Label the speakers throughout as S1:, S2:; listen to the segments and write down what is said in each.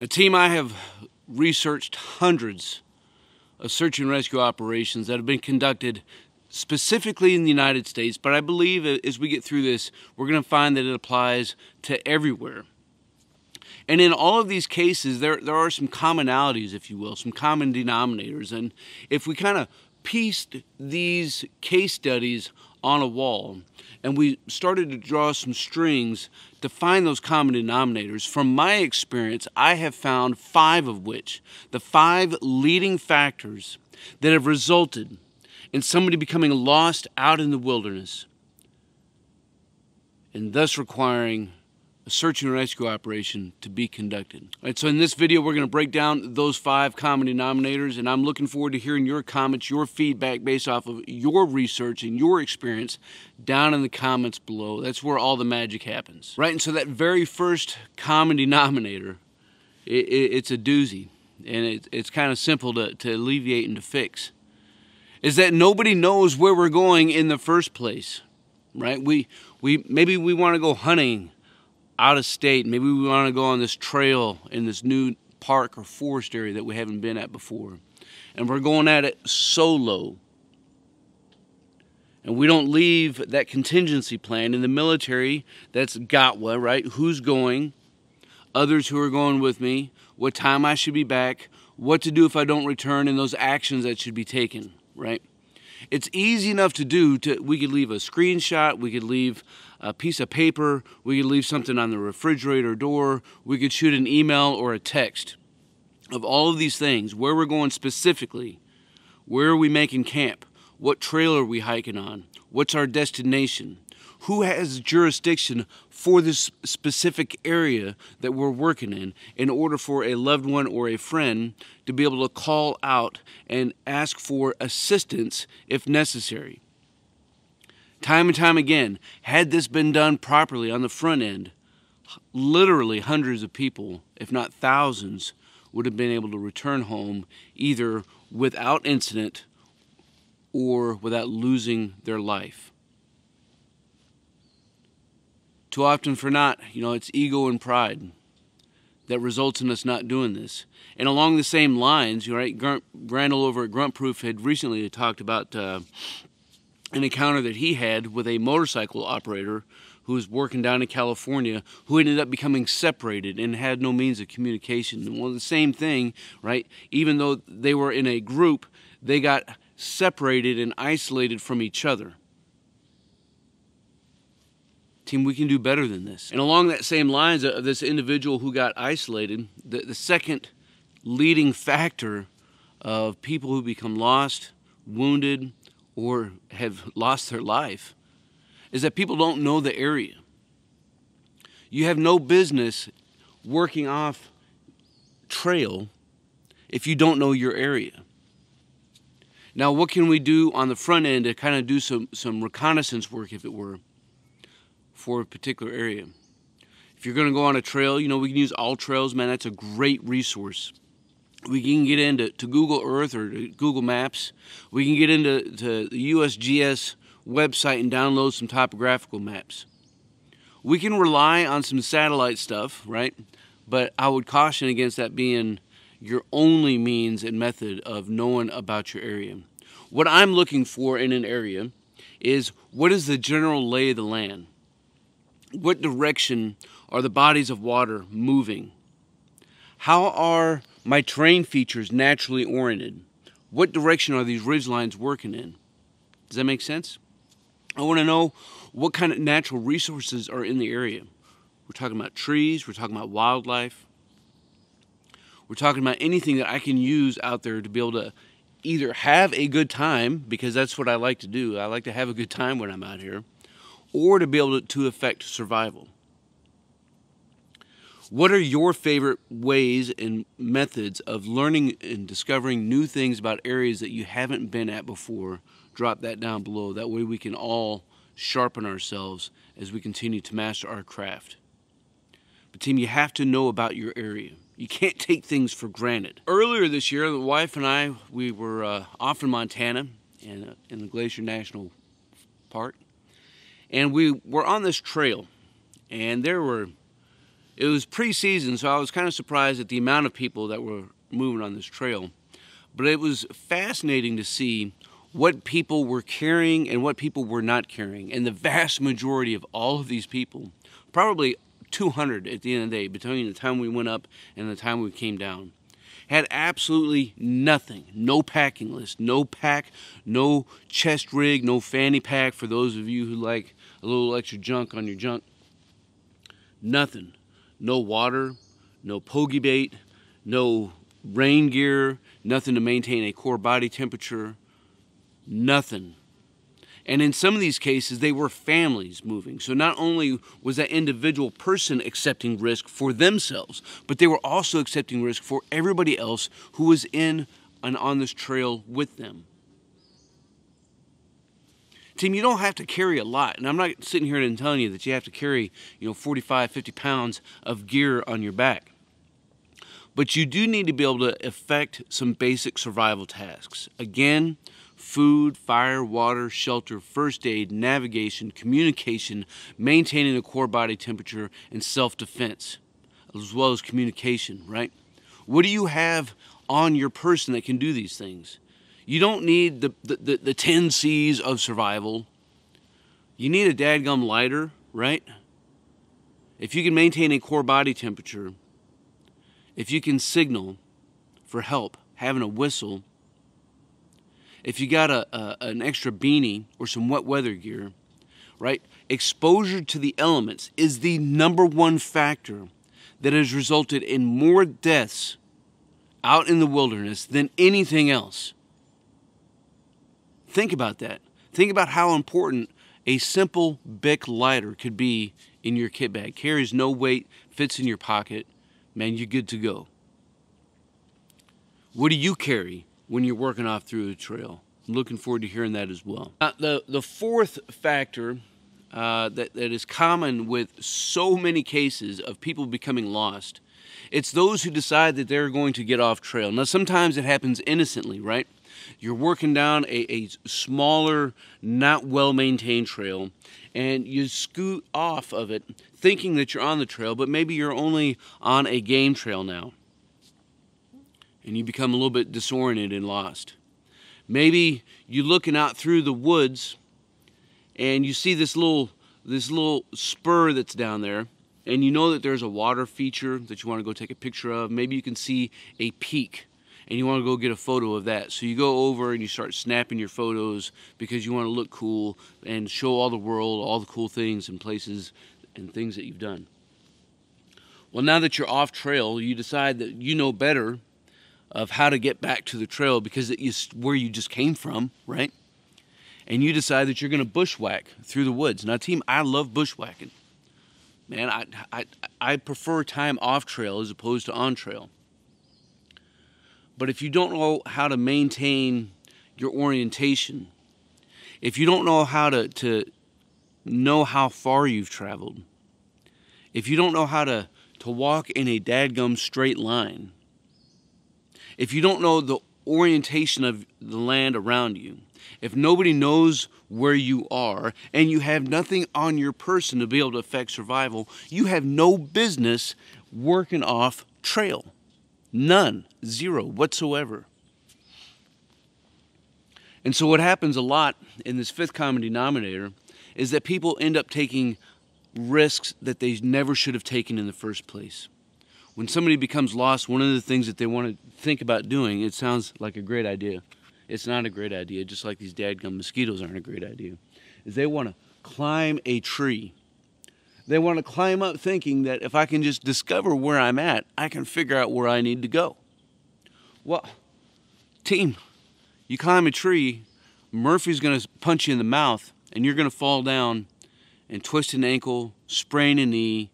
S1: A team, I have researched hundreds of search and rescue operations that have been conducted specifically in the United States, but I believe as we get through this, we're going to find that it applies to everywhere. And in all of these cases, there are some commonalities, if you will, some common denominators. And if we kind of pieced these case studies on a wall and we started to draw some strings to find those common denominators, from my experience, I have found 5 of which, the 5 leading factors that have resulted in somebody becoming lost out in the wilderness and thus requiring a search and rescue operation to be conducted. All right, so in this video, we're going to break down those 5 common denominators, and I'm looking forward to hearing your comments, your feedback based off of your research and your experience down in the comments below. That's where all the magic happens. Right, and so that very first common denominator, it's a doozy, and it's kind of simple to alleviate and to fix, is that nobody knows where we're going in the first place, right? Maybe we want to go hunting out of state. Maybe we want to go on this trail in this new park or forest area that we haven't been at before. And we're going at it solo. And we don't leave that contingency plan. In the military, that's GOTWA, right? Who's going? Others who are going with me. What time I should be back. What to do if I don't return, and those actions that should be taken, right? It's easy enough to do. We could leave a screenshot, we could leave a piece of paper, we could leave something on the refrigerator door, we could shoot an email or a text of all of these things, where we're going specifically, where are we making camp, what trail are we hiking on, what's our destination, who has jurisdiction for this specific area that we're working in order for a loved one or a friend to be able to call out and ask for assistance if necessary. Time and time again, had this been done properly on the front end, literally hundreds of people, if not thousands, would have been able to return home either without incident or without losing their life. Too often for not, it's ego and pride that results in us not doing this. And along the same lines, right, Randall over at Grunt Proof had recently talked about an encounter that he had with a motorcycle operator who was working down in California, who ended up becoming separated and had no means of communication. And well, the same thing, right, even though they were in a group, they got separated and isolated from each other. Team, we can do better than this. And along that same lines of this individual who got isolated, the second leading factor of people who become lost, wounded, or have lost their life is that people don't know the area. You have no business working off trail if you don't know your area. Now, what can we do on the front end to kind of do some reconnaissance work, if it were, for a particular area? If you're going to go on a trail, we can use All Trails, man. That's a great resource. We can get into Google Earth or to Google Maps. We can get into the USGS website and download some topographical maps. We can rely on some satellite stuff, right? But I would caution against that being your only means and method of knowing about your area. What I'm looking for in an area is, what is the general lay of the land? What direction are the bodies of water moving? How are my terrain features naturally oriented? What direction are these ridgelines working in? Does that make sense? I want to know what kind of natural resources are in the area. We're talking about trees, we're talking about wildlife. We're talking about anything that I can use out there to be able to either have a good time, because that's what I like to do. I like to have a good time when I'm out here, or to be able to affect survival. What are your favorite ways and methods of learning and discovering new things about areas that you haven't been at before? Drop that down below. That way we can all sharpen ourselves as we continue to master our craft. But team, you have to know about your area. You can't take things for granted. Earlier this year, the wife and I, we were off in Montana in the Glacier National Park. And we were on this trail, and there were It was pre-season, so I was kind of surprised at the amount of people that were moving on this trail. But it was fascinating to see what people were carrying and what people were not carrying. And the vast majority of all of these people, probably 200 at the end of the day, between the time we went up and the time we came down, had absolutely nothing. No packing list, no pack, no chest rig, no fanny pack for those of you who like a little extra junk on your junk. Nothing. No water, no pogie bait, no rain gear, nothing to maintain a core body temperature, nothing. And in some of these cases, they were families moving. So not only was that individual person accepting risk for themselves, but they were also accepting risk for everybody else who was in and on this trail with them. Team, you don't have to carry a lot. And I'm not sitting here and telling you that you have to carry, 45, 50 pounds of gear on your back. But you do need to be able to effect some basic survival tasks. Again, food, fire, water, shelter, first aid, navigation, communication, maintaining a core body temperature, and self-defense, as well as communication, right? What do you have on your person that can do these things? You don't need the 10 C's of survival. You need a dadgum lighter, right? If you can maintain a core body temperature, if you can signal for help, having a whistle, if you got an extra beanie or some wet weather gear, right? Exposure to the elements is the #1 factor that has resulted in more deaths out in the wilderness than anything else. Think about that. Think about how important a simple Bic lighter could be in your kit bag. Carries no weight, fits in your pocket. Man, you're good to go. What do you carry when you're working off through a trail? I'm looking forward to hearing that as well. The fourth factor that is common with so many cases of people becoming lost, it's those who decide that they're going to get off trail. Now, sometimes it happens innocently, right? You're working down a smaller, not well-maintained trail, and you scoot off of it thinking that you're on the trail, but maybe you're only on a game trail now. And you become a little bit disoriented and lost. Maybe you're looking out through the woods and you see this little spur that's down there, and you know that there's a water feature that you want to go take a picture of. Maybe you can see a peak and you want to go get a photo of that. So you go over and you start snapping your photos because you want to look cool and show all the world all the cool things and places and things that you've done. Well, now that you're off trail, you decide that you know better of how to get back to the trail because it is where you just came from, right? And you decide that you're going to bushwhack through the woods. Now, team, I love bushwhacking. Man, I prefer time off trail as opposed to on trail. But if you don't know how to maintain your orientation, if you don't know how to know how far you've traveled, if you don't know how to walk in a dadgum straight line, if you don't know the orientation of the land around you, if nobody knows where you are, and you have nothing on your person to be able to affect survival, you have no business working off trail. None. Zero whatsoever. And so what happens a lot in this fifth common denominator is that people end up taking risks that they never should have taken in the first place. When somebody becomes lost, one of the things that they want to think about doing, it sounds like a great idea. It's not a great idea, just like these dadgum mosquitoes aren't a great idea, is they want to climb a tree. They want to climb up thinking that if I can just discover where I'm at, I can figure out where I need to go. Well, team, you climb a tree, Murphy's going to punch you in the mouth, and you're going to fall down and twist an ankle, sprain a knee,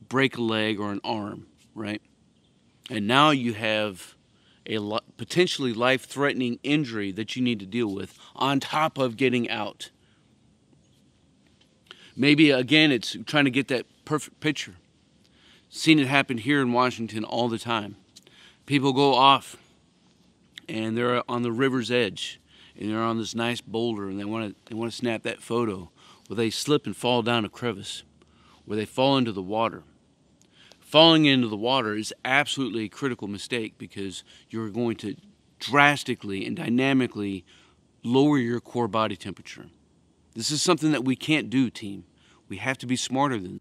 S1: break a leg or an arm, right? And now you have a potentially life-threatening injury that you need to deal with on top of getting out. Maybe, again, it's trying to get that perfect picture. Seen it happen here in Washington all the time. People go off, and they're on the river's edge, and they're on this nice boulder, and they want to snap that photo. Well, they slip and fall down a crevice, where they fall into the water. falling into the water is absolutely a critical mistake, because you're going to drastically and dynamically lower your core body temperature. This is something that we can't do, team. We have to be smarter than